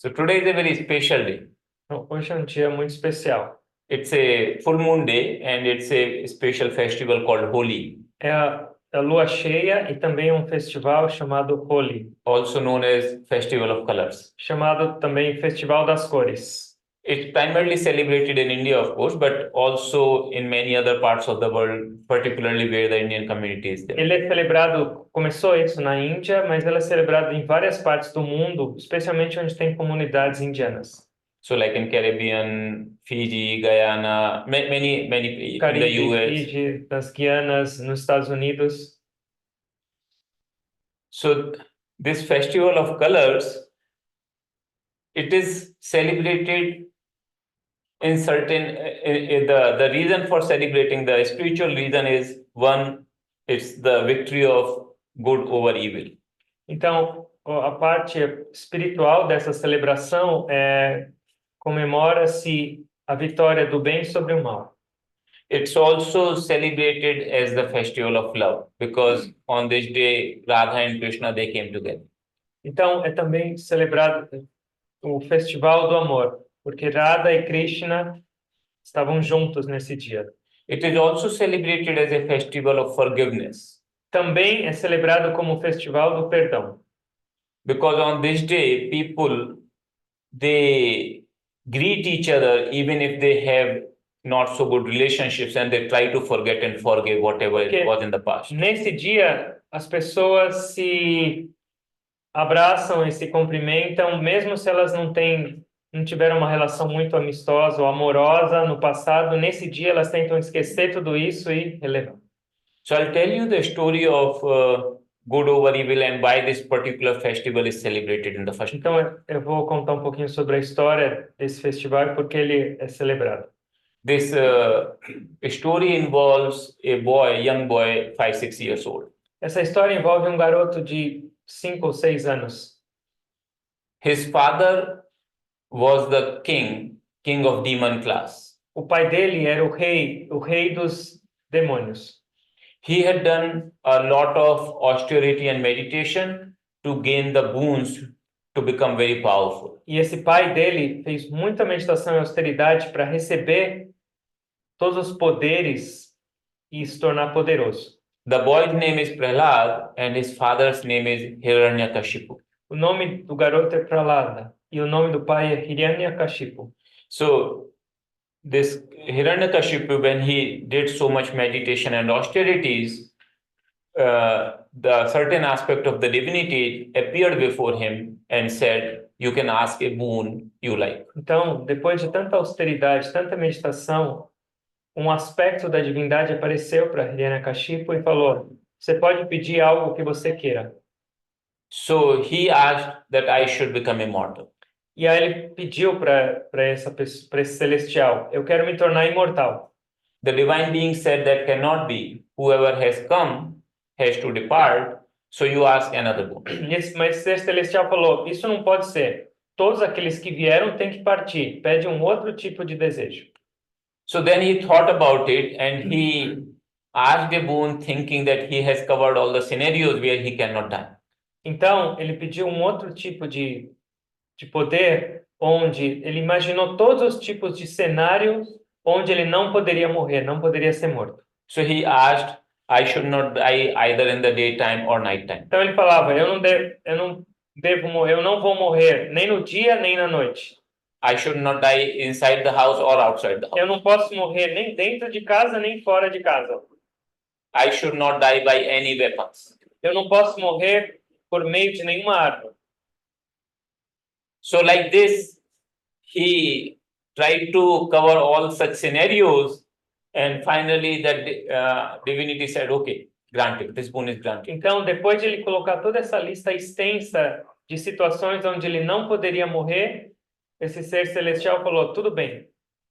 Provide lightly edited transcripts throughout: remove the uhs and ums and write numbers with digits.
So today is a very special day. Então, hoje é um dia muito especial. It's a full moon day and it's a special festival called Holi, É a lua cheia e também um festival chamado Holi, also known as Festival of Colors. chamado também Festival das Cores. It's primarily celebrated in India, of course, but also in many other parts of the world, particularly where the Indian community is there. Ele é celebrado, começou isso na Índia, mas ele é celebrado em várias partes do mundo, especialmente onde tem comunidades indianas. So like in Caribbean, Fiji, Guyana, many in the Caribe, US. Fiji, nas Guianas, nos Estados Unidos. So this Festival of Colors, it is celebrated in certain, the reason for celebrating, the spiritual reason is one, it's the victory of good over evil. Então, a parte espiritual dessa celebração comemora-se a vitória do bem sobre o mal. It's also celebrated as the festival of love because on this day, Radha and Krishna, they came together. Então, é também celebrado o Festival do Amor, porque Radha e Krishna estavam juntos nesse dia. It is also celebrated as a festival of forgiveness Também é celebrado como o Festival do Perdão, because on this day, people, they greet each other even if they have not so good relationships and they try to forget and forgive whatever it was in the past. nesse dia as pessoas se abraçam e se cumprimentam, mesmo se elas não tiveram uma relação muito amistosa ou amorosa no passado. Nesse dia elas tentam esquecer tudo isso e relevar. So I'll tell you the story of good over evil and why this particular festival is celebrated in the first. Então eu vou contar um pouquinho sobre a história desse festival e por que ele é celebrado. This story involves a young boy, 5, 6 years old. Essa história envolve um garoto de 5 ou 6 anos. His father was the king of demon class. O pai dele era o rei dos demônios. He had done a lot of austerity and meditation to gain the boons to become very powerful. E esse pai dele fez muita meditação e austeridade para receber todos os poderes e se tornar poderoso. The boy's name is Prahlad and his father's name is Hiranyakashipu. O nome do garoto é Prahlad e o nome do pai é Hiranyakashipu. So this Hiranyakashipu, when he did so much meditation and austerities, the certain aspect of the divinity appeared before him and said, you can ask a boon you like. Então, depois de tanta austeridade, tanta meditação, um aspecto da divindade apareceu para Hiranyakashipu e falou: você pode pedir algo que você queira. So he asked that I should become immortal. E aí ele pediu para esse celestial: eu quero me tornar imortal. The divine being said that cannot be. Whoever has come has to depart. So you ask another boon. Mas esse celestial falou: isso não pode ser. Todos aqueles que vieram têm que partir. Pede um outro tipo de desejo. So then he thought about it and he asked a boon thinking that he has covered all the scenarios where he cannot die. Então, ele pediu um outro tipo de poder, onde ele imaginou todos os tipos de cenários onde ele não poderia morrer, não poderia ser morto. So he asked, I should not die either in the daytime or nighttime. Então ele falava: eu não vou morrer nem no dia nem na noite. I should not die inside the house or outside the house. Eu não posso morrer nem dentro de casa nem fora de casa. I should not die by any weapons. Eu não posso morrer por meio de nenhuma arma. So like this, he tried to cover all such scenarios and finally that divinity said, okay, granted, this boon is granted. Então, depois de ele colocar toda essa lista extensa de situações onde ele não poderia morrer, esse ser celestial falou: tudo bem,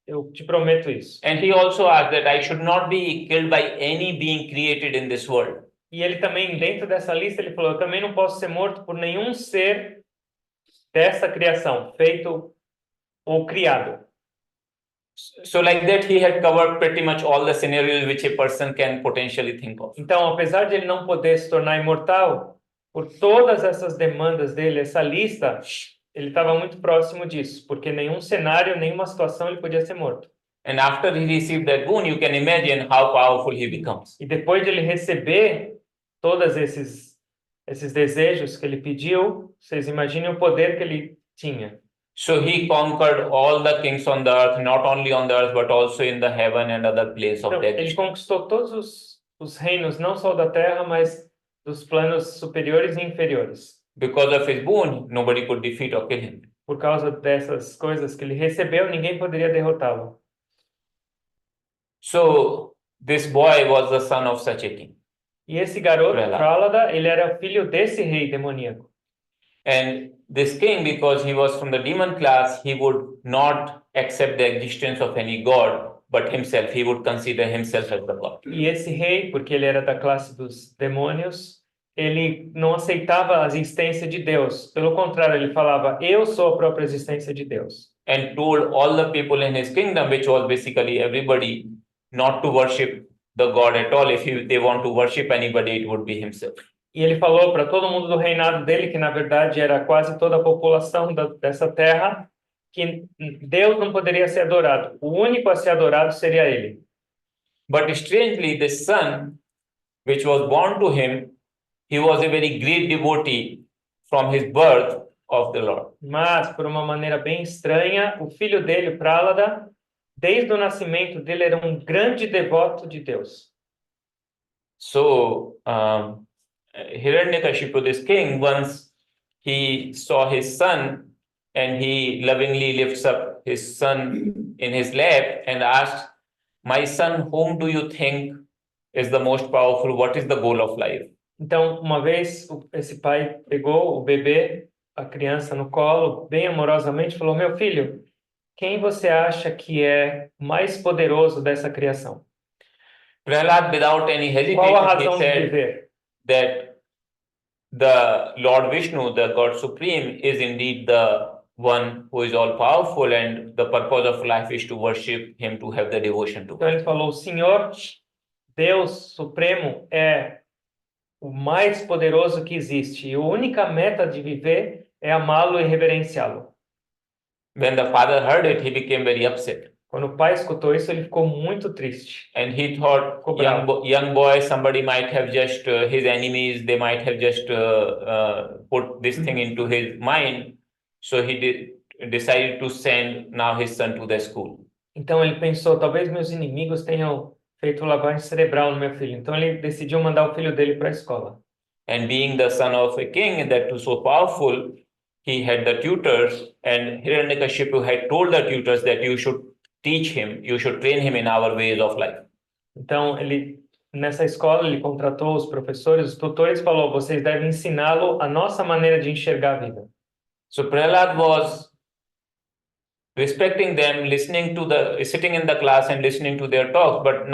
eu te prometo isso. And he also asked that I should not be killed by any being created in this world. E ele também, dentro dessa lista, ele falou: eu também não posso ser morto por nenhum ser dessa criação, feito ou criado. So like that, he had covered pretty much all the scenarios which a person can potentially think of. Então, apesar de ele não poder se tornar imortal, por todas essas demandas dele, essa lista, ele estava muito próximo disso, porque nenhum cenário, nenhuma situação ele podia ser morto. And after he received that boon, you can imagine how powerful he becomes. E depois de ele receber todos esses desejos que ele pediu, vocês imaginem o poder que ele tinha. So he conquered all the kings on the earth, not only on the earth, but also in the heaven and other places of Então, the ele existence. conquistou todos os reinos, não só da terra, mas dos planos superiores e inferiores. Because of his boon, nobody could defeat or kill him. Por causa dessas coisas que ele recebeu, ninguém poderia derrotá-lo. So this boy was the son of such a king. E esse garoto, Prahlad. Prahlada, ele era filho desse rei demoníaco. And this king, because he was from the demon class, he would not accept the existence of any god but himself. He would consider himself as the god. E esse rei, porque ele era da classe dos demônios, ele não aceitava a existência de Deus. Pelo contrário, ele falava, eu sou a própria existência de Deus. And told all the people in his kingdom, which was basically everybody, not to worship the god at all. If they want to worship anybody, it would be himself. E ele falou para todo mundo do reinado dele, que na verdade era quase toda a população dessa terra, que Deus não poderia ser adorado. O único a ser adorado seria ele. But strangely, this son, which was born to him, he was a very great devotee from his birth of the Lord. Mas, por uma maneira bem estranha, o filho dele, Prahlada, desde o nascimento dele, era um grande devoto de Deus. So, Hiranyakashipu, this king, once he saw his son and he lovingly lifts up his son in his lap and asks, "My son, whom do you think is the most powerful? What is the goal of life?" Então, uma vez, esse pai pegou o bebê, a criança no colo, bem amorosamente, falou, meu filho, quem você acha que é o mais poderoso dessa criação? Prahlad, without any Qual a hesitation, he razão de said viver? that the Lord Vishnu, the God Supreme, is indeed the one who is all powerful, and the purpose of life is to worship him, to have the devotion to Então him. ele falou, o Senhor, Deus Supremo, é o mais poderoso que existe. E a única meta de viver é amá-lo e reverenciá-lo. When the father heard it, he became very upset. Quando o pai escutou isso, ele ficou muito triste. And he thought, Ficou bravo. young boy, somebody might have just, his enemies, they might have just put this thing into his mind. So he decided to send now his son to the school. Então ele pensou, talvez meus inimigos tenham feito lavagem cerebral no meu filho. Então ele decidiu mandar o filho dele para a escola. And being the son of a king that was so powerful, he had the tutors, and Hiranyakashipu had told the tutors that you should teach him, you should train him in our ways of life. Então ele nessa escola ele contratou os professores, os tutores, falou, vocês devem ensiná-lo a nossa maneira de enxergar a vida. So Prahlad was respecting them, sitting in the class and listening to their talks, but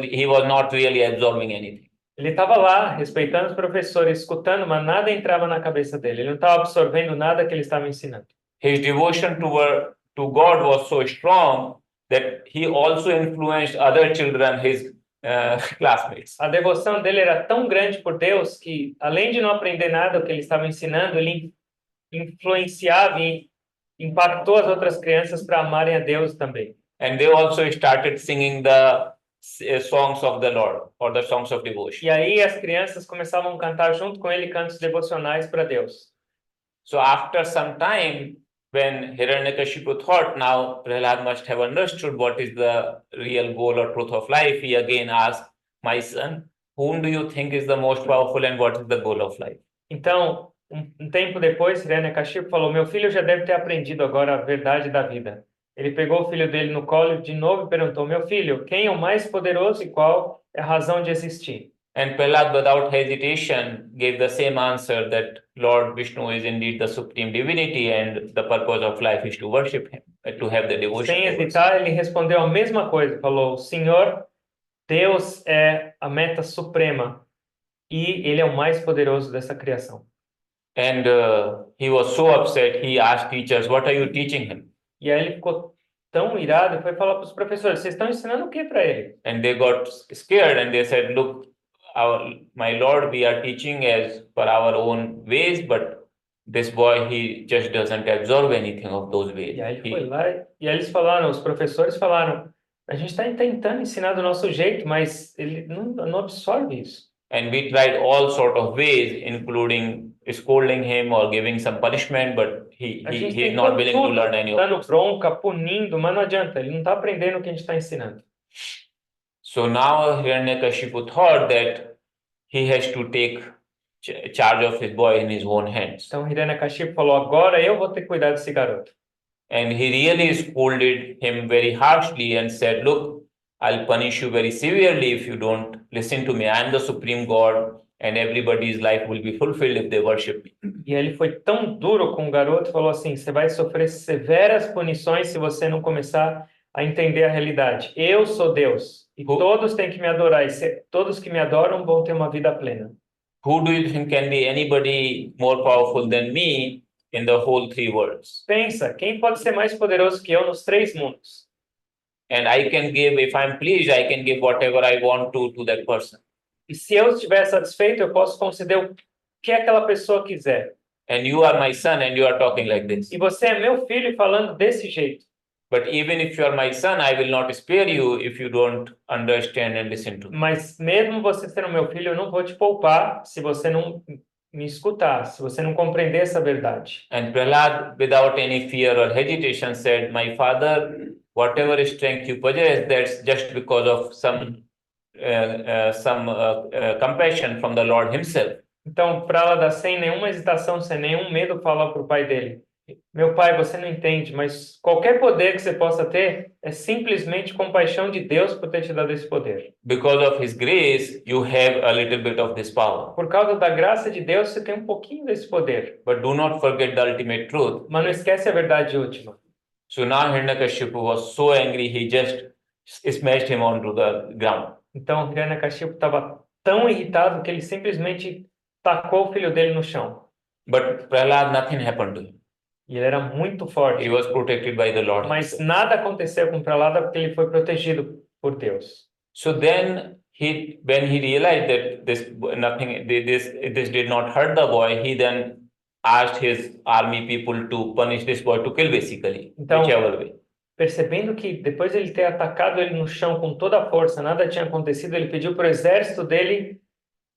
he was not really absorbing anything. Ele estava lá, respeitando os professores, escutando, mas nada entrava na cabeça dele. Ele não estava absorvendo nada que ele estava ensinando. His devotion to God was so strong that he also influenced other children, his classmates. A devoção dele era tão grande por Deus que, além de não aprender nada do que ele estava ensinando, ele influenciava e impactou as outras crianças para amarem a Deus também. And they also started singing the songs of the Lord, or the songs of devotion. E aí as crianças começavam a cantar junto com ele cantos devocionais para Deus. So after some time, when Hiranyakashipu thought, now Prahlad must have understood what is the real goal or truth of life, he again asked, "My son, whom do you think is the most powerful and what is the goal of life?" Então, um tempo depois, Hiranyakashipu falou, meu filho já deve ter aprendido agora a verdade da vida. Ele pegou o filho dele no colo de novo e perguntou, meu filho, quem é o mais poderoso e qual é a razão de existir? And Prahlad, without hesitation, gave the same answer that Lord Vishnu is indeed the supreme divinity and the purpose of life is to worship him, to have the devotion. Sem towards him. hesitar, ele respondeu a mesma coisa, falou, o Senhor, Deus é a meta suprema e ele é o mais poderoso dessa criação. And he was so upset, he asked teachers, "What are you teaching him?" E aí ele ficou tão irado e foi falar para os professores, vocês estão ensinando o que para ele? And they got scared and they said, "Look, my Lord, we are teaching as per our own ways, but this boy, he just doesn't absorb anything of those ways. E aí ele foi lá e aí eles falaram, os professores falaram, a gente está tentando ensinar do nosso jeito, mas ele não absorve isso. And we tried all sort of ways, including scolding him or giving some punishment, but A gente he is tentou not willing to tudo, learn any of dando it. bronca, punindo, mas não adianta, ele não está aprendendo o que a gente está ensinando. So now Hiranyakashipu thought that he has to take charge of his boy in his own hands. Então Hiranyakashipu falou, agora eu vou ter que cuidar desse garoto. And he really scolded him very harshly and said, look, I'll punish you very severely if you don't listen to me. I am the supreme God and everybody's life will be fulfilled if they worship me. E ele foi tão duro com o garoto, falou assim, você vai sofrer severas punições se você não começar a entender a realidade. Eu sou Deus e todos têm que me adorar e todos que me adoram vão ter uma vida plena. Who do you think can be anybody more powerful than me in the whole three worlds? Pensa, quem pode ser mais poderoso que eu nos três mundos? And I can give, if I'm pleased, I can give whatever I want to that person. E se eu estiver satisfeito, eu posso conceder o que aquela pessoa quiser. And you are my son and you are talking like this. E você é meu filho falando desse jeito. But even if you are my son, I will not spare you if you don't understand and listen to me. Mas mesmo você sendo meu filho, eu não vou te poupar se você não me escutar, se você não compreender essa verdade. And Prahlad, without any fear or hesitation, said, my father, whatever strength you possess, that's just because of some compassion from the Lord himself. Então, Prahlad, sem nenhuma hesitação, sem nenhum medo, fala para o pai dele, meu pai, você não entende, mas qualquer poder que você possa ter é simplesmente compaixão de Deus por ter te dado esse poder. Because of his grace, you have a little bit of this power. Por causa da graça de Deus, você tem um pouquinho desse poder. But do not forget the ultimate truth. Mas não esquece a verdade última. So now Hiranyakashipu was so angry, he just smashed him onto the ground. Então, Hiranyakashipu estava tão irritado que ele simplesmente tacou o filho dele no chão. But Prahlad, nothing happened to him. E ele era muito forte. He was protected by the Lord. Mas nada aconteceu com Prahlada porque ele foi protegido por Deus. So then when he realized that this did not hurt the boy, he then asked his army people to punish this boy, to kill basically, Então, whichever way. Percebendo que depois de ele ter atacado ele no chão com toda a força, nada tinha acontecido, ele pediu para o exército dele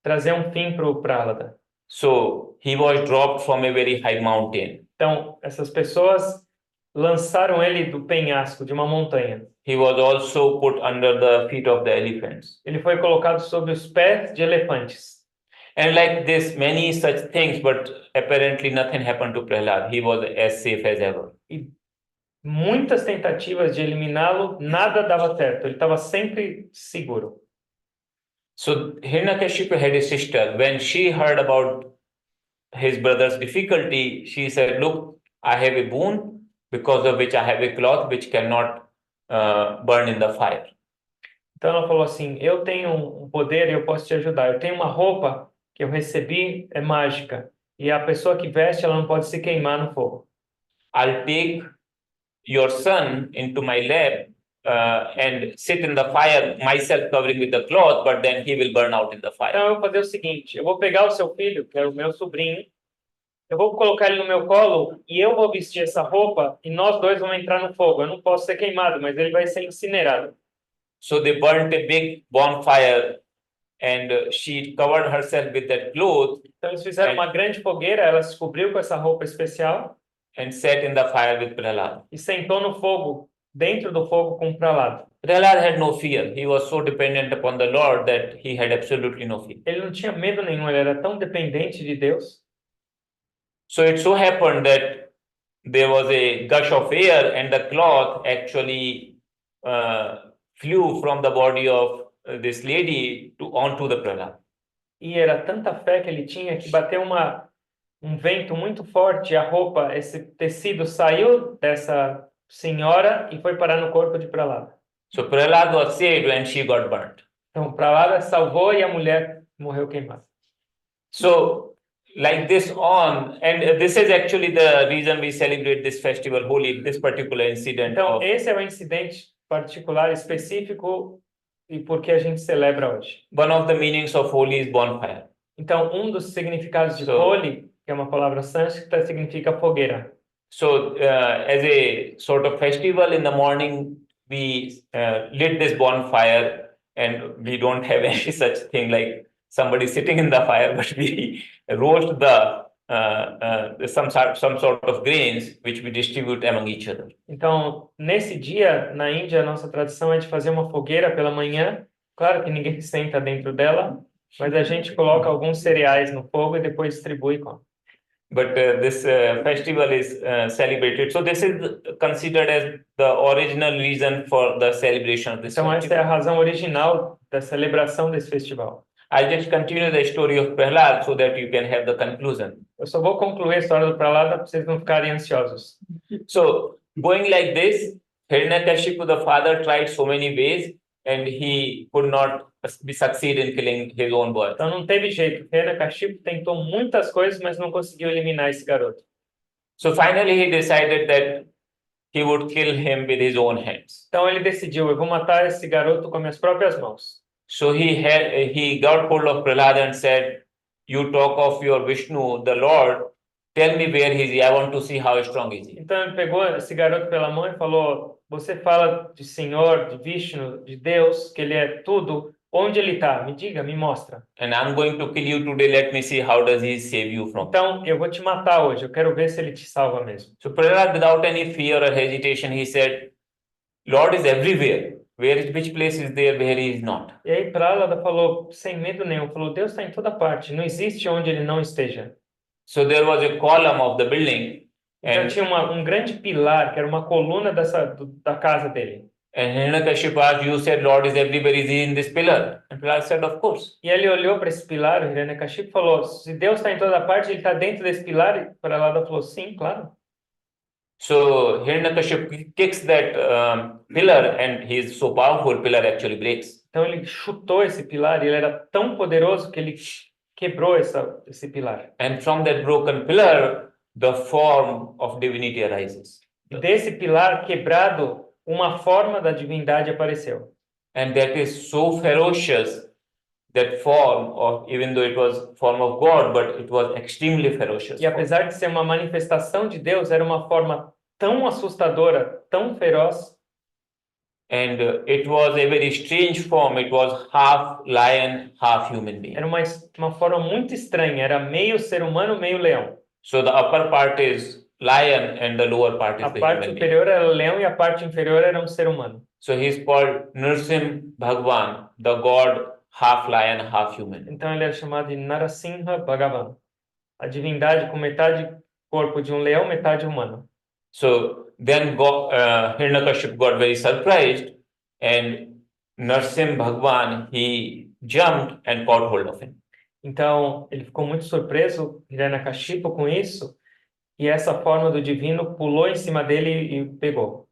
trazer um fim para o Prahlada. So he was dropped from a very high mountain. Então, essas pessoas lançaram ele do penhasco de uma montanha. He was also put under the feet of the elephants. Ele foi colocado sob os pés de elefantes. And like this, many such things, but apparently nothing happened to Prahlad. He was as safe as ever. E muitas tentativas de eliminá-lo, nada dava certo. Ele estava sempre seguro. So Hiranyakashipu had a sister. When she heard about his brother's difficulty, she said, look, I have a boon because of which I have a cloth which cannot burn in the fire. Então ela falou assim, eu tenho um poder e eu posso te ajudar. Eu tenho uma roupa que eu recebi, é mágica. E a pessoa que veste, ela não pode se queimar no fogo. I'll take your son into my lap and sit in the fire, myself covering with the cloth, but then he will burn out in the fire. Então eu vou fazer o seguinte, eu vou pegar o seu filho, que é o meu sobrinho, eu vou colocar ele no meu colo e eu vou vestir essa roupa e nós dois vamos entrar no fogo. Eu não posso ser queimado, mas ele vai ser incinerado. So they burnt a big bonfire and she covered herself with that cloth. Então eles fizeram uma grande fogueira, ela se cobriu com essa roupa especial. And sat in the fire with Prahlad. E sentou no fogo, dentro do fogo com Prahlad. Prahlad had no fear. He was so dependent upon the Lord that he had absolutely no fear. Ele não tinha medo nenhum, ele era tão dependente de Deus. So it so happened that there was a gush of air and the cloth actually flew from the body of this lady onto the Prahlad. E era tanta fé que ele tinha que bateu um vento muito forte, a roupa, esse tecido saiu dessa senhora e foi parar no corpo de Prahlada. So Prahlad was saved when she got burnt. Então Prahlada salvou e a mulher morreu queimada. So like this on, and this is actually the reason we celebrate this festival Holi, this particular incident. Então esse é o incidente particular, específico, e por que a gente celebra hoje. One of the meanings of Holi is bonfire. Então um dos significados de Holi, que é uma palavra sânscrita, significa fogueira. So, as a sort of festival in the morning, we lit this bonfire, and we don't have any such thing like somebody sitting in the fire, but we roast some sort of grains which we distribute among each other. Então, nesse dia, na Índia, a nossa tradição é de fazer uma fogueira pela manhã. Claro que ninguém senta dentro dela, mas a gente coloca alguns cereais no fogo e depois distribui com. But this festival is celebrated. So this is considered as the original reason for the celebration of this Então, essa é festival. a razão original da celebração desse festival. I'll just continue the story of Prahlad so that you can have the conclusion. Eu só vou concluir a história do Prahlad para vocês não ficarem ansiosos. So going like this, Hiranyakashipu, the father, tried so many ways, and he could not succeed in killing his own boy. Então, não teve jeito. Hiranyakashipu tentou muitas coisas, mas não conseguiu eliminar esse garoto. So finally, he decided that he would kill him with his own hands. Então, ele decidiu, eu vou matar esse garoto com minhas próprias mãos. So he got hold of Prahlad and said, "You talk of your Vishnu, the Lord. Tell me where he is. I want to see how strong is he." Então, ele pegou esse garoto pela mão e falou, você fala de Senhor, de Vishnu, de Deus, que ele é tudo. Onde ele está? Me diga, me mostra. And I'm going to kill you today. Let me see how does he save you from. Então, eu vou te matar hoje. Eu quero ver se ele te salva mesmo. So Prahlad, without any fear or hesitation, he said, "Lord is everywhere. Which place is there where he is not?" E aí, Prahlad falou, sem medo nenhum, falou, Deus está em toda parte. Não existe onde ele não esteja. So there was a column of the building, Então, and tinha um grande pilar, que era uma coluna da casa dele. Hiranyakashipu asked, "You said Lord is everywhere. Is he in this pillar?" And Prahlad said, "Of course." E ele olhou para esse pilar, o Hiranyakashipu falou, se Deus está em toda parte, ele está dentro desse pilar? E Prahlad falou, sim, claro. So Hiranyakashipu kicks that pillar, and his so powerful pillar actually breaks. Então ele chutou esse pilar e ele era tão poderoso que ele quebrou esse pilar. And from that broken pillar, the form of divinity arises. E desse pilar quebrado, uma forma da divindade apareceu. And that is so ferocious, that form of, even though it was form of God, but it was extremely ferocious. E apesar de ser uma manifestação de Deus, era uma forma tão assustadora, tão feroz. And it was a very strange form. It was half lion, half human being. Era uma forma muito estranha, era meio ser humano, meio leão. So the upper part is lion and the lower part is A the parte human being. superior era leão e a parte inferior era um ser humano. So he is called Narasingha Bhagwan, the god half lion, half human. Então ele era chamado de Narasingha Bhagavan, a divindade com metade corpo de um leão, metade humano. So then Hiranyakashipu got very surprised, and Narasingha Bhagwan, he jumped and caught hold of him. Então ele ficou muito surpreso, Hiranyakashipu, com isso, e essa forma do divino pulou em cima dele e pegou.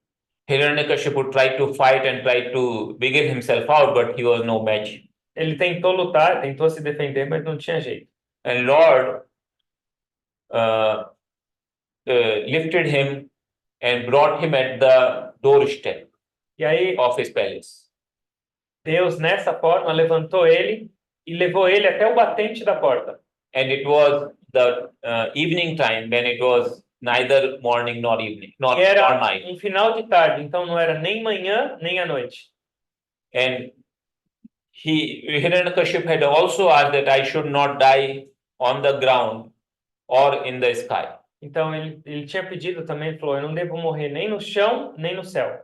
Hiranyakashipu tried to fight and tried to wiggle himself out, but he was no match. Ele tentou lutar, tentou se defender, mas não tinha jeito. And Lord lifted him and brought him at the doorstep E aí of his palace. Deus, nessa forma, levantou ele e levou ele até o batente da porta. And it was the evening time, when it was neither morning nor evening, nor E era night. um final de tarde, então não era nem manhã nem à noite. And Hiranyakashipu had also asked that I should not die on the ground or in the sky. Então ele tinha pedido também, ele falou, eu não devo morrer nem no chão, nem no céu.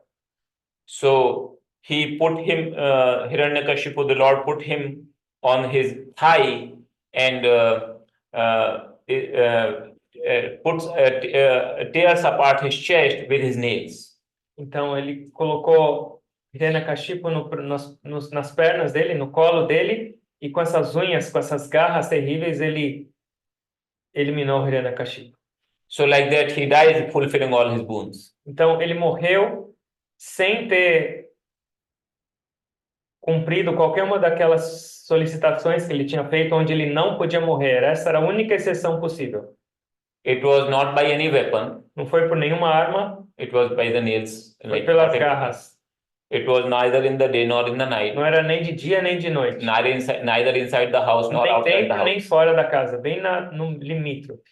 So he put him, Hiranyakashipu, the Lord put him on his thigh and tears apart his chest with his nails. Então ele colocou Hiranyakashipu nas pernas dele, no colo dele, e com essas unhas, com essas garras terríveis, ele eliminou Hiranyakashipu. So like that he dies fulfilling all his boons. Então ele morreu sem ter cumprido qualquer uma daquelas solicitações que ele tinha feito, onde ele não podia morrer. Essa era a única exceção possível. It was not by any weapon. Não foi por nenhuma arma, It was by the nails. foi pelas garras. It was neither in the day nor in the night. Não era nem de dia nem de noite. Neither inside the house nor Nem outside the dentro nem house. fora da casa, bem no limítrofe.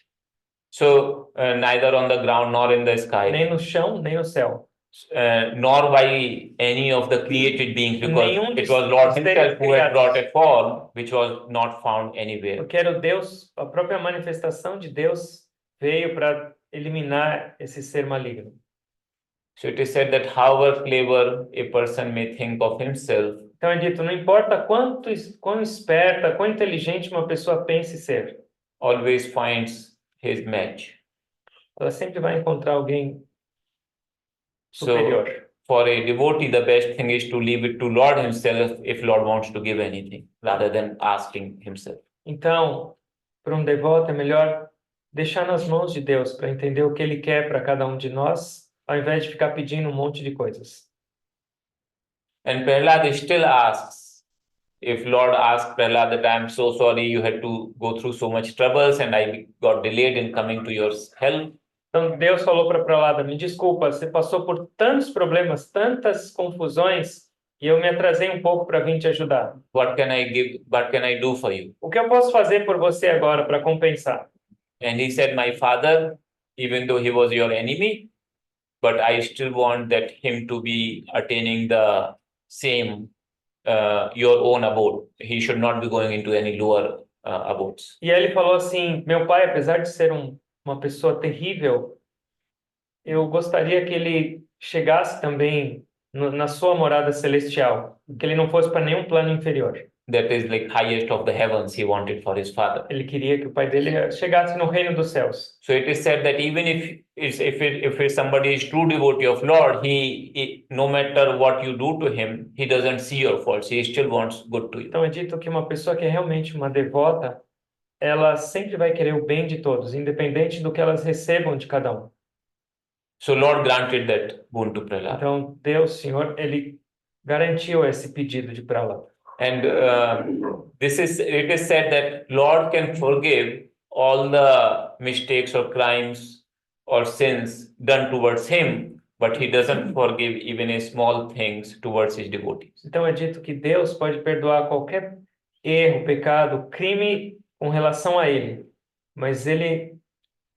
So neither on the ground nor in the sky, nem no chão, nem no céu. nor by any of the created beings, because Nenhum it was Lord dos Himself seres who had criados. brought a form which was not found anywhere. Porque era o Deus, a própria manifestação de Deus veio para eliminar esse ser maligno. So it is said that however clever a person may think of himself, Então é dito, não importa quão esperta, quão inteligente uma pessoa pense ser, always finds his match. ela sempre vai encontrar alguém So superior. for a devotee, the best thing is to leave it to Lord Himself if Lord wants to give anything, rather than asking Himself. Então, para um devoto é melhor deixar nas mãos de Deus para entender o que Ele quer para cada um de nós, ao invés de ficar pedindo um monte de coisas. And Prahlad still asks, if Lord asks Prahlad that I am so sorry you had to go through so much troubles and I got delayed in coming to your help. Então Deus falou para Prahlada, me desculpa, você passou por tantos problemas, tantas confusões, e eu me atrasei um pouco para vir te ajudar. What can I give? What can I do for you? O que eu posso fazer por você agora para compensar? And he said, my father, even though he was your enemy, but I still want that him to be attaining the same your own abode. He should not be going into any lower abodes. E aí ele falou assim, meu pai, apesar de ser uma pessoa terrível, eu gostaria que ele chegasse também na sua morada celestial, que ele não fosse para nenhum plano inferior. That is like highest of the heavens he wanted for his father. Ele queria que o pai dele chegasse no reino dos céus. So it is said that even if somebody is true devotee of Lord, he no matter what you do to him, he doesn't see your faults. He still wants good to you. Então é dito que uma pessoa que é realmente uma devota, ela sempre vai querer o bem de todos, independente do que elas recebam de cada um. So Lord granted that boon to Prahlad. Então Deus, Senhor, ele garantiu esse pedido de Prahlad. And it is said that Lord can forgive all the mistakes or crimes or sins done towards him, but he doesn't forgive even a small things towards his devotees. Então é dito que Deus pode perdoar qualquer erro, pecado, crime com relação a ele, mas ele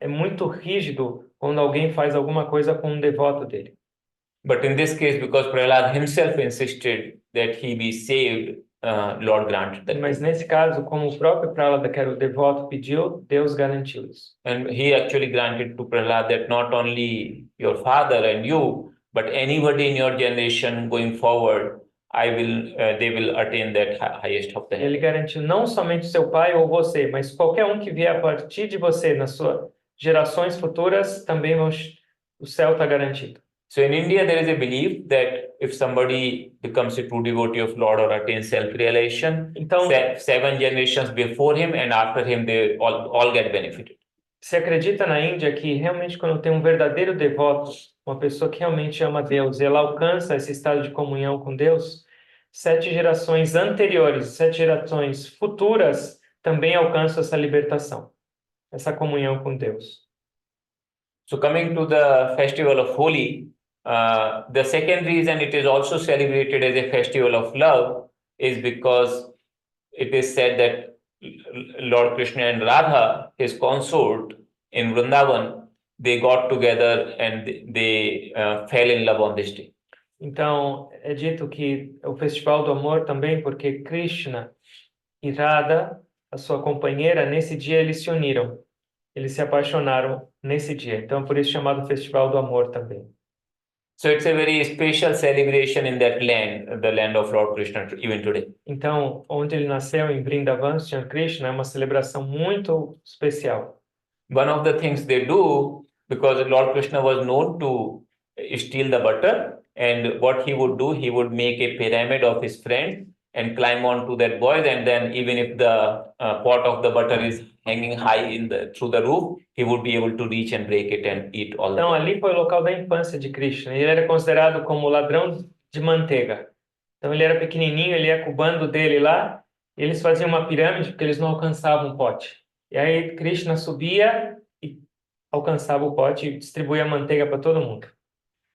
é muito rígido quando alguém faz alguma coisa com um devoto dele. But in this case, because Prahlad himself insisted that he be saved, Lord granted that. Mas nesse caso, como o próprio Prahlada, que era o devoto, pediu, Deus garantiu isso. And he actually granted to Prahlad that not only your father and you, but anybody in your generation going forward, they will attain that highest of the Ele heaven. garantiu não somente seu pai ou você, mas qualquer um que vier a partir de você nas suas gerações futuras, também o céu está garantido. So in India, there is a belief that if somebody becomes a true devotee of Lord or attains self-realization, Então, 7 generations before him and after him, they all get benefited. se acredita na Índia que realmente quando tem um verdadeiro devoto, uma pessoa que realmente ama Deus, ela alcança esse estado de comunhão com Deus, 7 gerações anteriores, 7 gerações futuras também alcançam essa libertação, essa comunhão com Deus. So coming to the festival of Holi, the second reason it is also celebrated as a festival of love is because it is said that Lord Krishna and Radha, his consort in Vrindavan, they got together and they fell in love on this day. Então, é dito que é o festival do amor também, porque Krishna e Radha, a sua companheira, nesse dia eles se uniram. Eles se apaixonaram nesse dia. Então, por isso chamado Festival do Amor também. So it's a very special celebration in that land, the land of Lord Krishna, even today. Então, onde ele nasceu, em Vrindavan, Sri Krishna, é uma celebração muito especial. One of the things they do, because Lord Krishna was known to steal the butter, and what he would do, he would make a pyramid of his friends and climb onto that boys, and then even if the pot of the butter is hanging high through the roof, he would be able to reach and break it and eat all the Então, butter. ali foi o local da infância de Krishna. Ele era considerado como ladrão de manteiga. Então, ele era pequenininho, ele ia com o bando dele lá, e eles faziam uma pirâmide porque eles não alcançavam o pote. E aí, Krishna subia e alcançava o pote e distribuía a manteiga para todo mundo.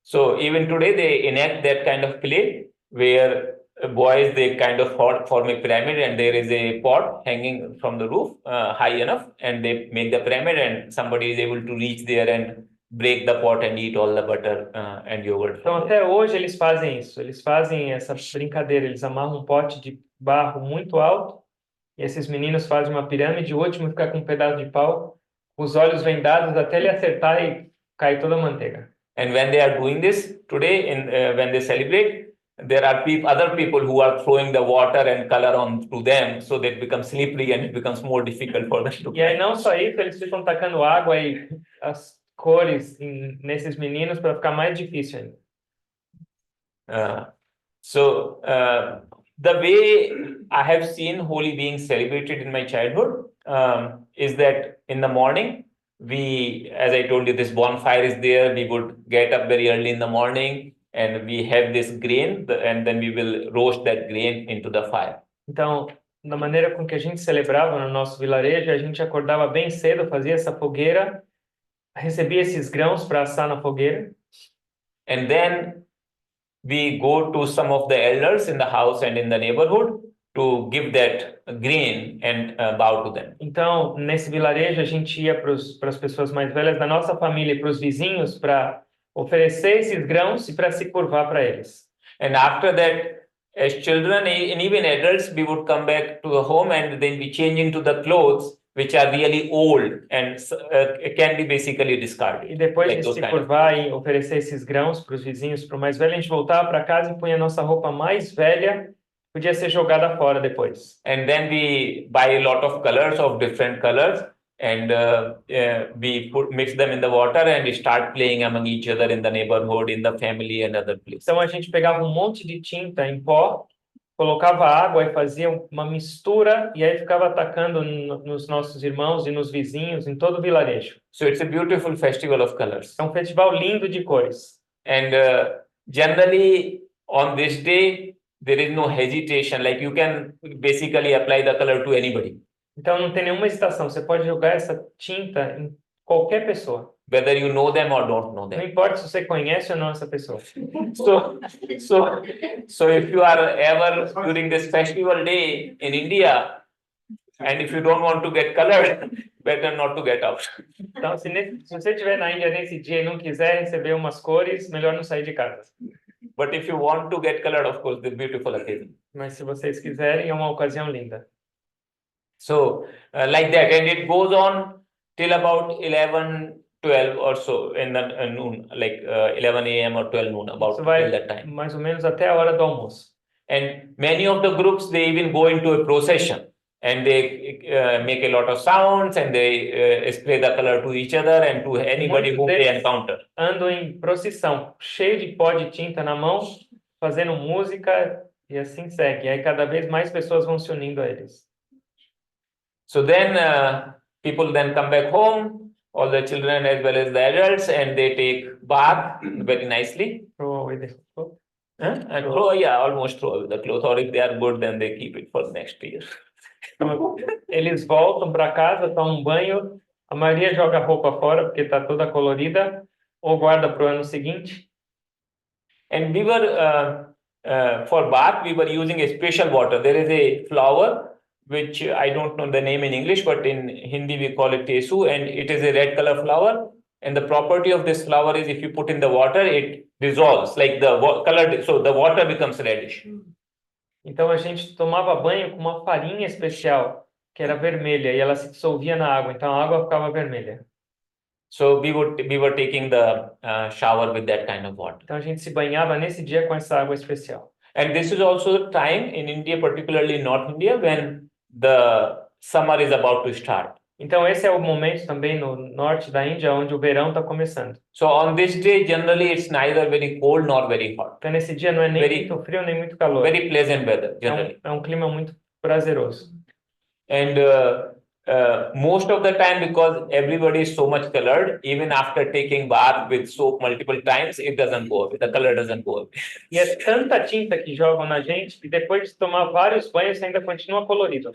So even today they enact that kind of play where boys, they kind of form a pyramid, and there is a pot hanging from the roof high enough, and they make the pyramid, and somebody is able to reach there and break the pot and eat all the butter and yogurt. Então, até hoje eles fazem isso. Eles fazem essa brincadeira. Eles amarram um pote de barro muito alto e esses meninos fazem uma pirâmide. O último fica com um pedaço de pau, os olhos vendados até ele acertar e cair toda a manteiga. And when they are doing this today, when they celebrate, there are other people who are throwing the water and color on to them, so that it becomes slippery and it becomes more difficult for them to. E aí não só isso, eles ficam tacando água e as cores nesses meninos para ficar mais difícil ainda. The way I have seen Holi being celebrated in my childhood is that in the morning, as I told you, this bonfire is there. We would get up very early in the morning and we have this grain, and then we will roast that grain into the fire. Então, da maneira com que a gente celebrava no nosso vilarejo, a gente acordava bem cedo, fazia essa fogueira, recebia esses grãos para assar na fogueira. And then we go to some of the elders in the house and in the neighborhood to give that grain and bow to them. Então, nesse vilarejo, a gente ia para as pessoas mais velhas da nossa família e para os vizinhos para oferecer esses grãos e para se curvar para eles. And after that, as children and even adults, we would come back to the home and then be changing to the clothes which are really old and can be basically discarded. E depois de se curvar e oferecer esses grãos para os vizinhos, para o mais velho, a gente voltava para casa e punha a nossa roupa mais velha, podia ser jogada fora depois. And then we buy a lot of colors of different colors, and we mix them in the water and start playing among each other in the neighborhood, in the family and other places. Então a gente pegava um monte de tinta em pó, colocava água e fazia uma mistura e aí ficava atacando nos nossos irmãos e nos vizinhos, em todo o vilarejo. So it's a beautiful festival of colors. É um festival lindo de cores. And generally on this day there is no hesitation, like you can basically apply the color to anybody. Então não tem nenhuma hesitação, você pode jogar essa tinta em qualquer pessoa. Whether you know them or don't know them. Não importa se você conhece ou não essa pessoa. So if you are ever during this festival day in India, and if you don't want to get colored, better not to get out. Então, se você estiver na Índia nesse dia e não quiser receber umas cores, melhor não sair de casa. But if you want to get colored, of course, the beautiful occasion. Mas se vocês quiserem, é uma ocasião linda. So like that, and it goes on till about 11, 12 or so in the noon, like 11 a.m. or 12 noon, about Isso vai till that time. mais ou menos até a hora do almoço. And many of the groups, they even go into a procession, and they make a lot of sounds, and they spray the color to each other and to anybody whom they encounter. Andam em procissão, cheio de pó de tinta na mão, fazendo música e assim segue. E aí cada vez mais pessoas vão se unindo a eles. So then people then come back home, all the children as well as the adults, and they take bath very nicely. Almost throw away the clothes, or if they are good, then they keep it for the next year. Eles voltam para casa, tomam um banho, a maioria joga a roupa fora porque está toda colorida, ou guarda para o ano seguinte. And we were, for bath, we were using a special water. There is a flower, which I don't know the name in English, but in Hindi we call it tesu, and it is a red color flower. And the property of this flower is if you put in the water, it dissolves, like the color, so the water becomes reddish. Então a gente tomava banho com uma farinha especial, que era vermelha, e ela se dissolvia na água, então a água ficava vermelha. So we were taking the shower with that kind of water. Então a gente se banhava nesse dia com essa água especial. And this is also the time in India, particularly in North India, when the summer is about to start. Então esse é o momento também no norte da Índia, onde o verão está começando. So on this day, generally it's neither very cold nor very hot. Então nesse dia não é nem muito frio nem muito calor. Very pleasant weather, generally. É um clima muito prazeroso. And most of the time, because everybody is so much colored, even after taking bath with soap multiple times, it doesn't go away. The color doesn't go away. E é tanta tinta que jogam na gente que depois de tomar vários banhos ainda continua colorido.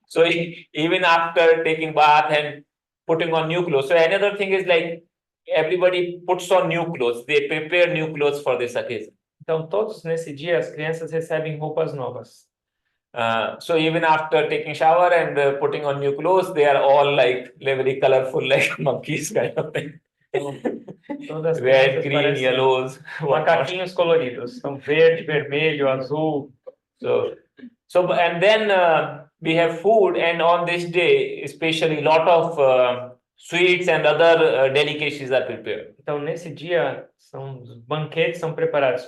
So even after taking bath and putting on new clothes. So another thing is like everybody puts on new clothes. They prepare new clothes for this occasion. Então, todos nesse dia, as crianças recebem roupas novas. So even after taking shower and putting on new clothes, they are all like very colorful, like monkeys kind of thing. Todas as Red, crianças green, parecem yellows, whatnot. macaquinhos coloridos. Então, verde, vermelho, azul. And then we have food, and on this day, especially lot of sweets and other delicacies are prepared. Então, nesse dia, os banquetes são preparados,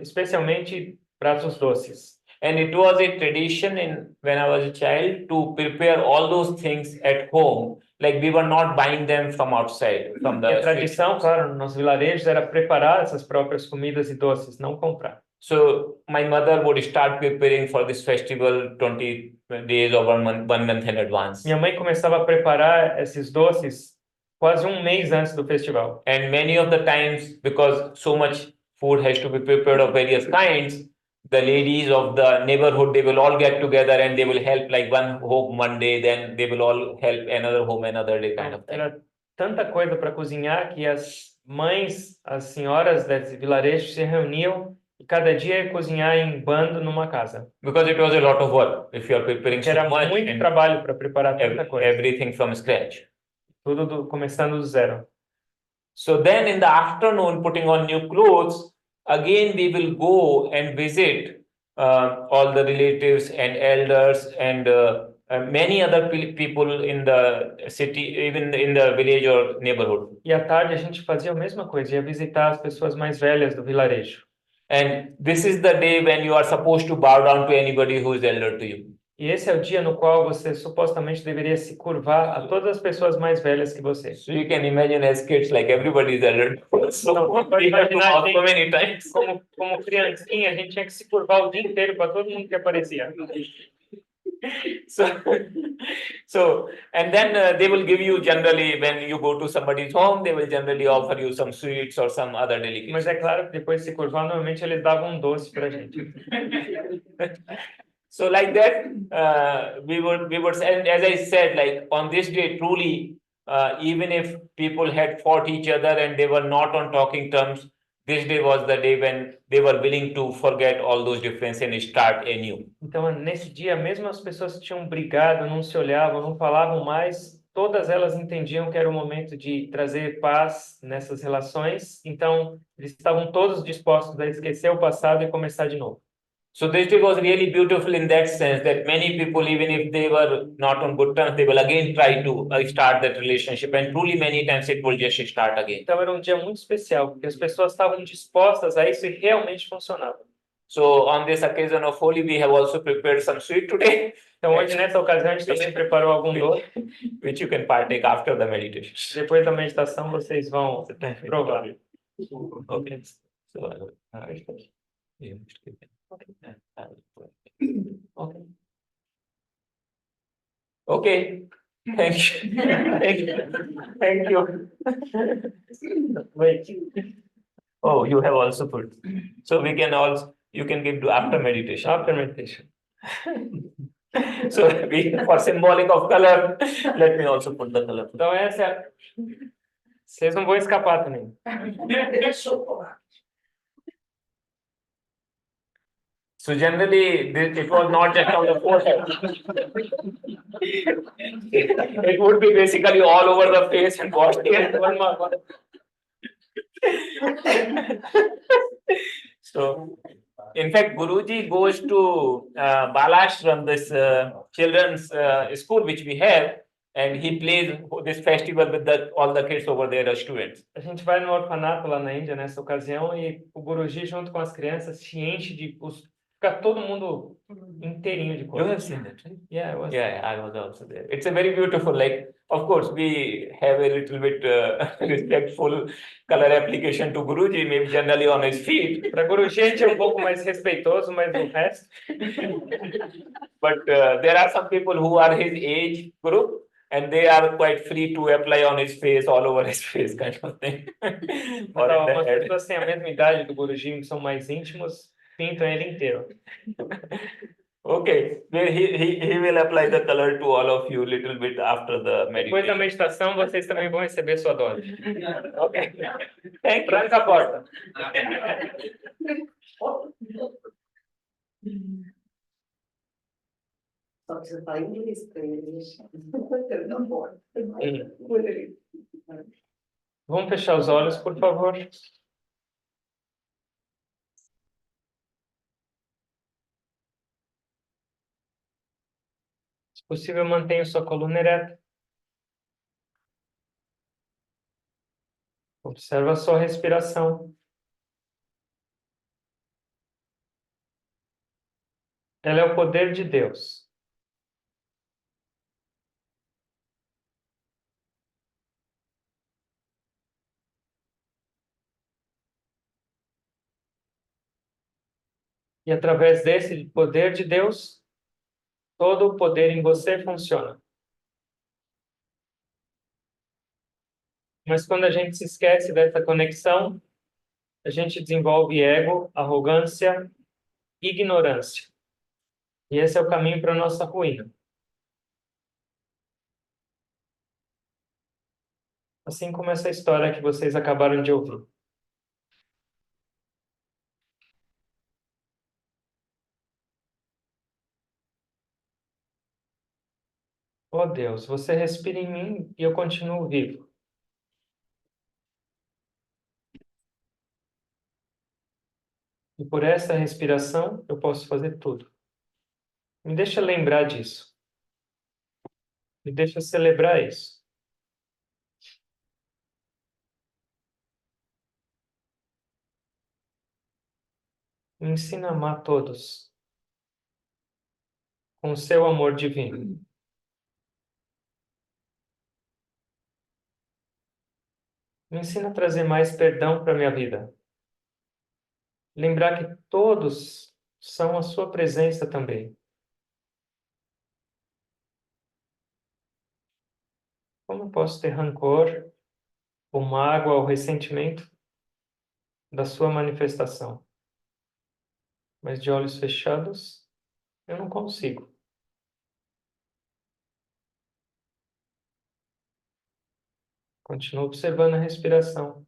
especialmente pratos doces. And it was a tradition when I was a child to prepare all those things at home. Like we were not buying them from outside, from E a the tradição, claro, nos vilarejos era preparar essas próprias comidas e doces, não comprar. So my mother would start preparing for this festival 20 days or 1 month in advance. Minha mãe começava a preparar esses doces quase um mês antes do festival. And many of the times, because so much food has to be prepared of various kinds, the ladies of the neighborhood, they will all get together and they will help, like one home one day, then they will all help another home another day kind of thing. Era tanta coisa para cozinhar que as mães, as senhoras desse vilarejo se reuniam e cada dia ia cozinhar em bando numa casa. Because it was a lot of work if you are preparing Que era so much muito and trabalho para preparar tanta coisa. everything from scratch. Tudo começando do zero. So then in the afternoon, putting on new clothes, again we will go and visit all the relatives and elders and many other people in the city, even in the village or neighborhood. E à tarde a gente fazia a mesma coisa, ia visitar as pessoas mais velhas do vilarejo. And this is the day when you are supposed to bow down to anybody who is elder to you. E esse é o dia no qual você supostamente deveria se curvar a todas as pessoas mais velhas que você. So you can imagine as kids, like everybody is elder. So Pode we have to imaginar bow so many times. como criancinha, a gente tinha que se curvar o dia inteiro para todo mundo que aparecia. So and then they will give you generally, when you go to somebody's home, they will generally offer you some sweets or some other delicacies. Mas é claro que depois de se curvar, normalmente eles davam um doce pra gente. So like that, we would, and as I said, like on this day, truly, even if people had fought each other and they were not on talking terms, this day was the day when they were willing to forget all those differences and start anew. Então, nesse dia, mesmo as pessoas que tinham brigado, não se olhavam, não falavam mais, todas elas entendiam que era o momento de trazer paz nessas relações. Então, eles estavam todos dispostos a esquecer o passado e começar de novo. So this day was really beautiful in that sense that many people, even if they were not on good terms, they will again try to start that relationship, and truly many times it will just start again. Então, era um dia muito especial, porque as pessoas estavam dispostas a isso e realmente funcionava. So on this occasion of Holi, we have also prepared some sweet today. Então, hoje, nessa ocasião, a gente também preparou algum doce. Which you can partake after the meditation. Depois da meditação, vocês vão provar. Okay. So, okay. Thank you. Thank you. Wait. Oh, you have also put. So we can also, you can give to after meditation. After meditation. So for symbolic of color, let me also put the color. Então essa é a... Vocês não vão escapar também. So generally, it was not just on the forehead. It would be basically all over the face and body. One more. So, in fact, Guruji goes to Balashram, this children's school which we have, and he plays this festival with all the kids over there as students. A gente vai no orfanato lá na Índia nessa ocasião e o Guruji junto com as crianças se enche de fica todo mundo inteirinho de You cor. have seen that, right? Yeah, I was also there. It's a very beautiful, like, of course, we have a little bit respectful color application to Guruji, maybe generally on his feet. Para Guruji a gente é um pouco mais respeitoso, mas no resto. But there are some people who are his age group, and they are quite free to apply on his face, all over his face, kind of thing. Or in the Umas head. pessoas têm a mesma idade do Guruji, que são mais íntimos, pintam ele inteiro. Okay, well, he will apply the color to all of you little bit after the Depois da meditation. meditação, vocês também vão receber sua dose. Okay, thank you. Tranca a porta. Só que você fala inglês para eles. Não pode. Vamos fechar os olhos, por favor. Se possível, mantenha sua coluna ereta. Observa a sua respiração. Ela é o poder de Deus. E através desse poder de Deus, todo o poder em você funciona. Mas quando a gente se esquece dessa conexão, a gente desenvolve ego, arrogância, ignorância. E esse é o caminho para a nossa ruína. Assim como essa história que vocês acabaram de ouvir. Oh Deus, você respira em mim e eu continuo vivo. E por essa respiração eu posso fazer tudo. Me deixa lembrar disso. Me deixa celebrar isso. Me ensina a amar todos com o seu amor divino. Me ensina a trazer mais perdão para a minha vida. Lembrar que todos são a sua presença também. Como eu posso ter rancor, ou mágoa, ou ressentimento da sua manifestação? Mas de olhos fechados, eu não consigo. Continuo observando a respiração.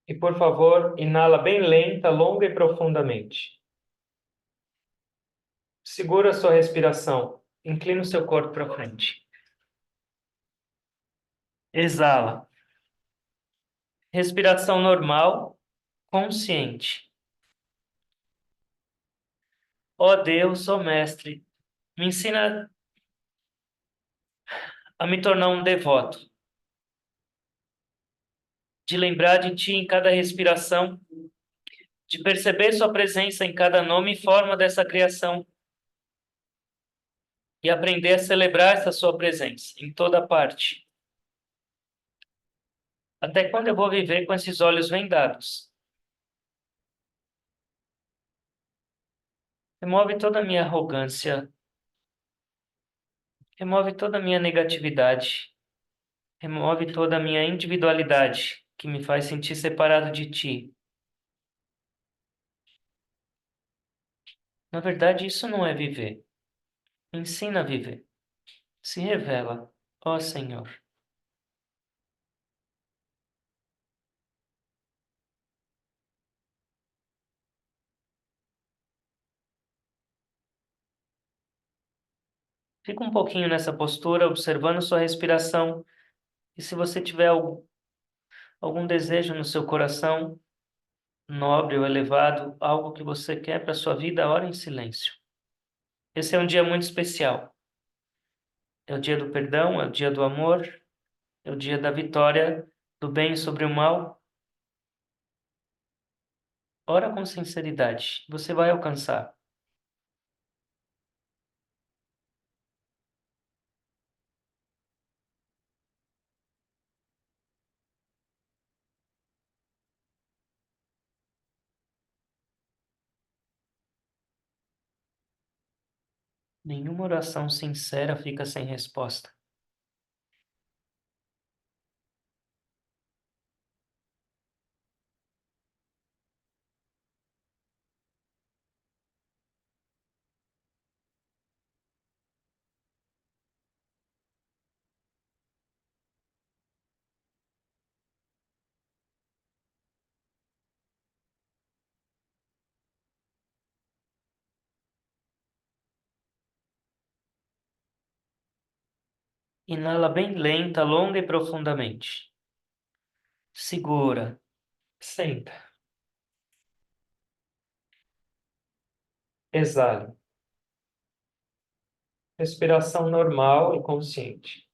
E, por favor, inala bem lenta, longa e profundamente. Segura a sua respiração. Inclina o seu corpo para frente. Exala. Respiração normal, consciente. Ó Deus, ó Mestre, me ensina a me tornar um devoto. De lembrar de Ti em cada respiração, de perceber Sua presença em cada nome e forma dessa criação, e aprender a celebrar essa Sua presença em toda parte. Até quando eu vou viver com esses olhos vendados? Remove toda a minha arrogância, remove toda a minha negatividade, remove toda a minha individualidade, que me faz sentir separado de Ti. Na verdade, isso não é viver. Me ensina a viver. Se revela, ó Senhor. Fica um pouquinho nessa postura, observando sua respiração. E se você tiver algum desejo no seu coração, nobre ou elevado, algo que você quer para a sua vida, ore em silêncio. Esse é um dia muito especial. É o dia do perdão, é o dia do amor, é o dia da vitória do bem sobre o mal. Ora com sinceridade, você vai alcançar. Nenhuma oração sincera fica sem resposta. Inala bem lenta, longa e profundamente. Segura. Senta. Exale. Respiração normal e consciente.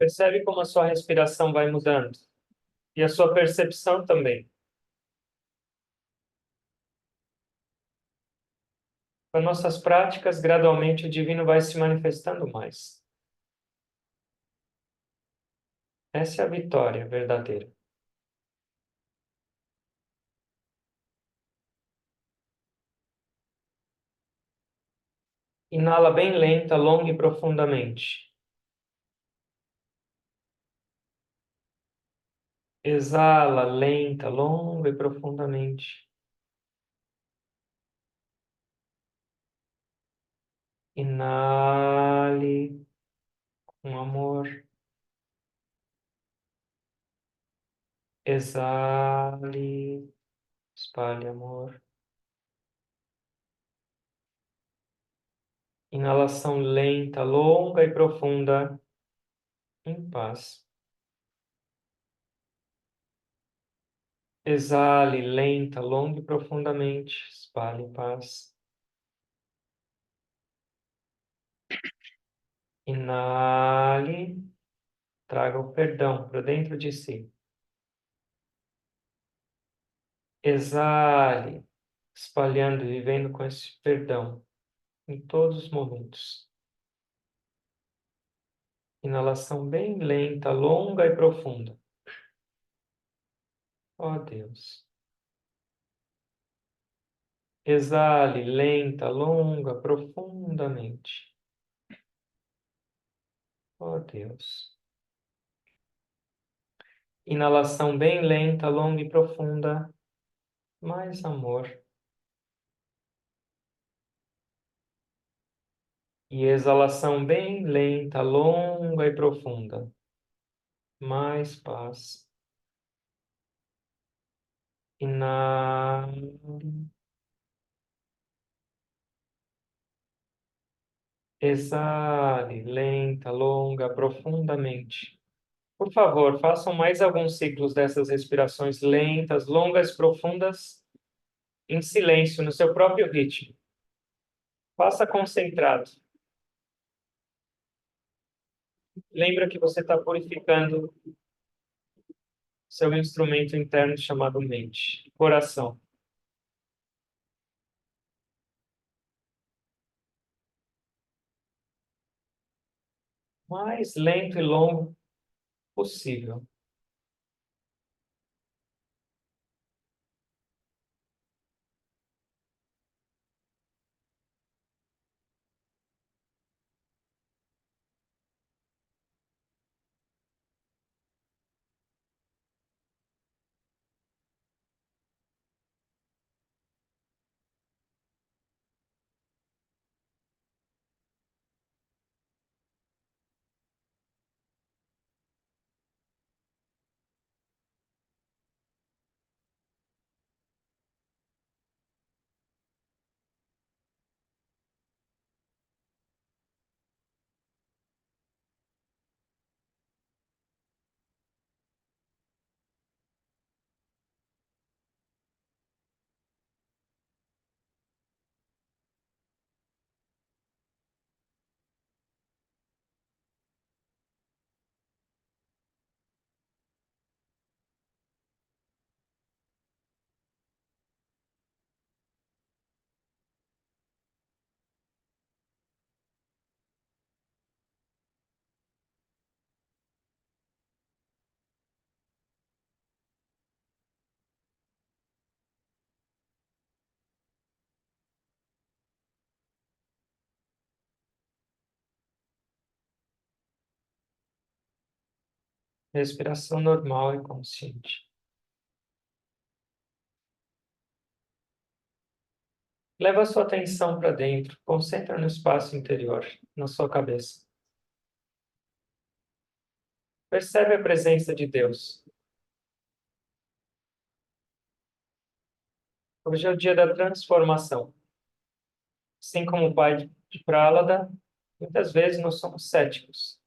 Percebe como a sua respiração vai mudando e a sua percepção também. Com nossas práticas, gradualmente o divino vai se manifestando mais. Essa é a vitória verdadeira. Inala bem lenta, longa e profundamente. Exala lenta, longa e profundamente. Inale com amor. Exale, espalhe amor. Inalação lenta, longa e profunda, em paz. Exale lenta, longa e profundamente, espalhe paz. Inale, traga o perdão para dentro de si. Exale, espalhando e vivendo com esse perdão em todos os momentos. Inalação bem lenta, longa e profunda. Ó Deus. Exale lenta, longa, profundamente. Ó Deus. Inalação bem lenta, longa e profunda. Mais amor. E exalação bem lenta, longa e profunda. Mais paz. Inale. Exale, lenta, longa, profundamente. Por favor, façam mais alguns ciclos dessas respirações lentas, longas, profundas, em silêncio, no seu próprio ritmo. Faça concentrado. Lembra que você está purificando seu instrumento interno chamado mente, coração. Mais lento e longo possível. Respiração normal e consciente. Leva a sua atenção para dentro. Concentra no espaço interior, na sua cabeça. Percebe a presença de Deus. Hoje é o dia da transformação. Assim como o pai de Prahlada, muitas vezes nós somos céticos.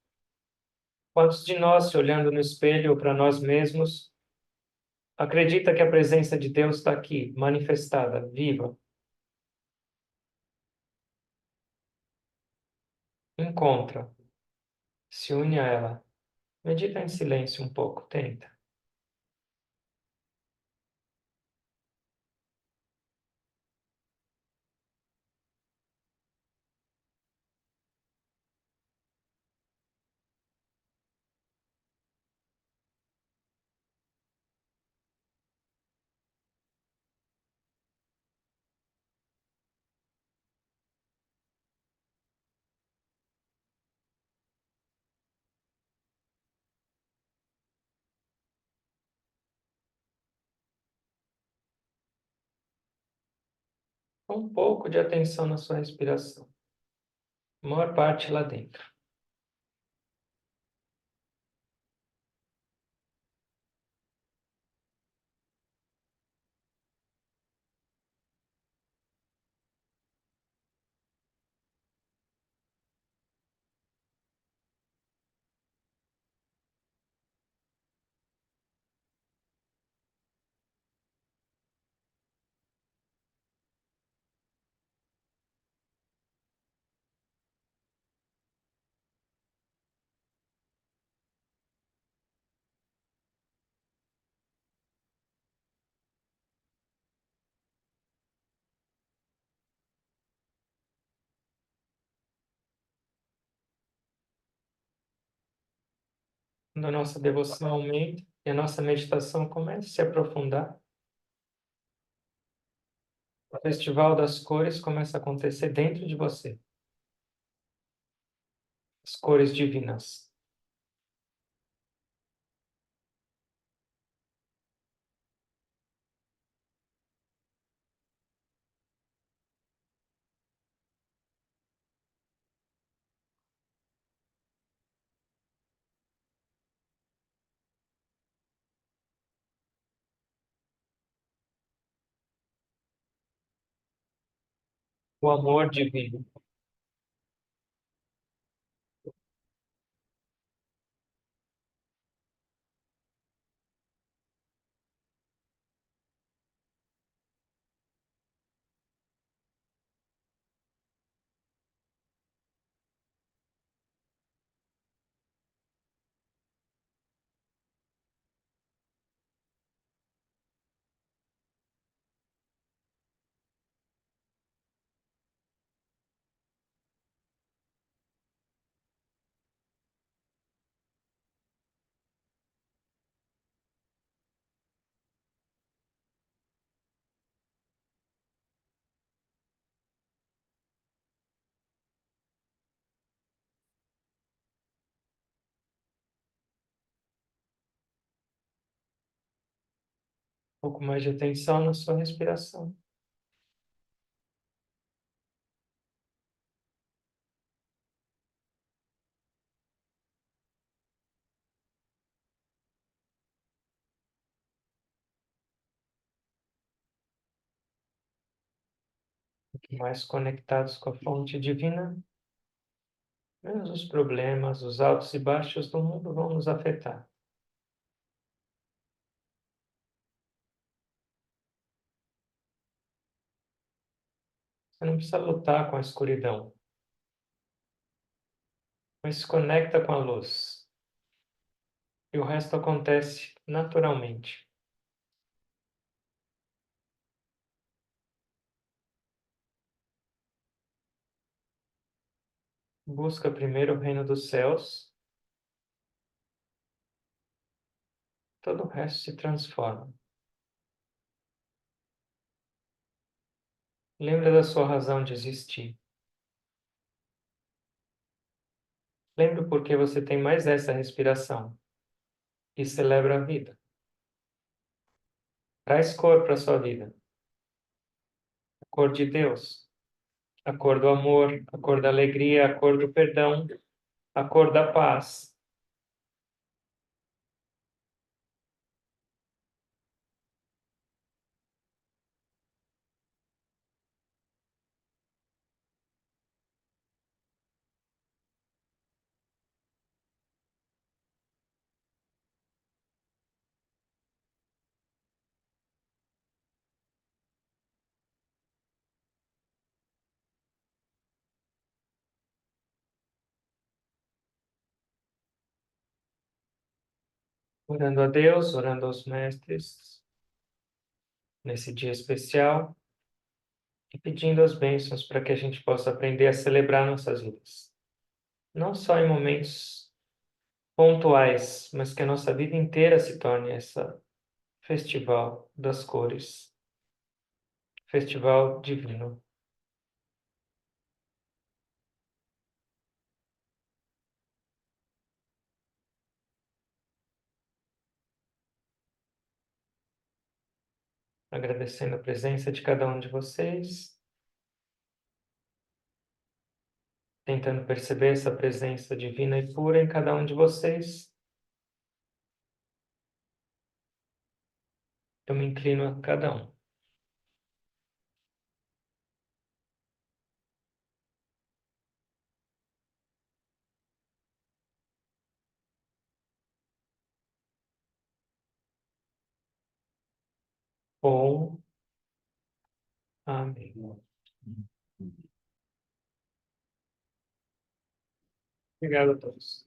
Quantos de nós, se olhando no espelho ou para nós mesmos, acredita que a presença de Deus está aqui, manifestada, viva? Encontra, se une a ela. Medita em silêncio um pouco, tenta. Um pouco de atenção na sua respiração. A maior parte lá dentro. Quando a nossa devoção aumenta e a nossa meditação começa a se aprofundar, o festival das cores começa a acontecer dentro de você. As cores divinas. O amor divino. Um pouco mais de atenção na sua respiração. Mais conectados com a fonte divina, menos os problemas, os altos e baixos do mundo vão nos afetar. Você não precisa lutar com a escuridão, mas se conecta com a luz. E o resto acontece naturalmente. Busca primeiro o reino dos céus, todo o resto se transforma. Lembra da sua razão de existir. Lembra por que você tem mais essa respiração. e celebra a vida. Traz cor para a sua vida. A cor de Deus, a cor do amor, a cor da alegria, a cor do perdão, a cor da paz. Orando a Deus, orando aos mestres, nesse dia especial, e pedindo as bênçãos para que a gente possa aprender a celebrar nossas vidas. Não só em momentos pontuais, mas que a nossa vida inteira se torne essa festival das cores, festival divino. Agradecendo a presença de cada um de vocês, tentando perceber essa presença divina e pura em cada um de vocês. Eu me inclino a cada um. Om. Amém. Obrigado a todos.